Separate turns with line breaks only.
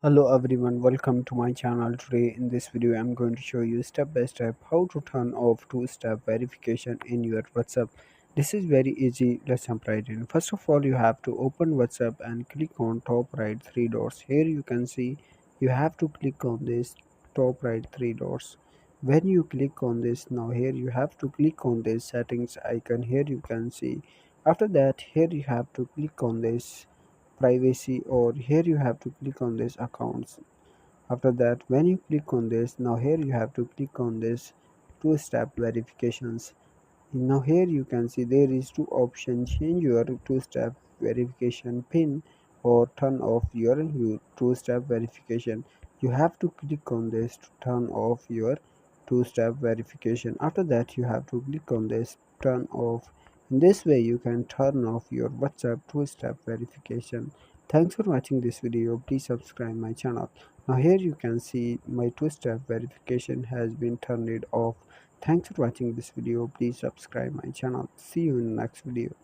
Hello everyone, welcome to my channel. Today in this video I'm going to show you step by step how to turn off two-step verification in your WhatsApp. This is very easy. Let's jump right in. First of all, you have to open WhatsApp and click on top right three dots. Here you can see you have to click on this top right three dots. When you click on this, now here you have to click on this settings icon. Here you can see. After that, here you have to click on this privacy, or here you have to click on this accounts. After that, when you click on this, now here you have to click on this two-step verifications. Now here you can see there is two options: change your two-step verification pin or turn off your two-step verification. You have to click on this to turn off your two-step verification. After that, you have to click on this turn off. In this way you can turn off your WhatsApp two-step verification. Thanks for watching this video. Please subscribe my channel. Now here you can see my two-step verification has been turned off. Thanks for watching this video. Please subscribe my channel. See you in the next video.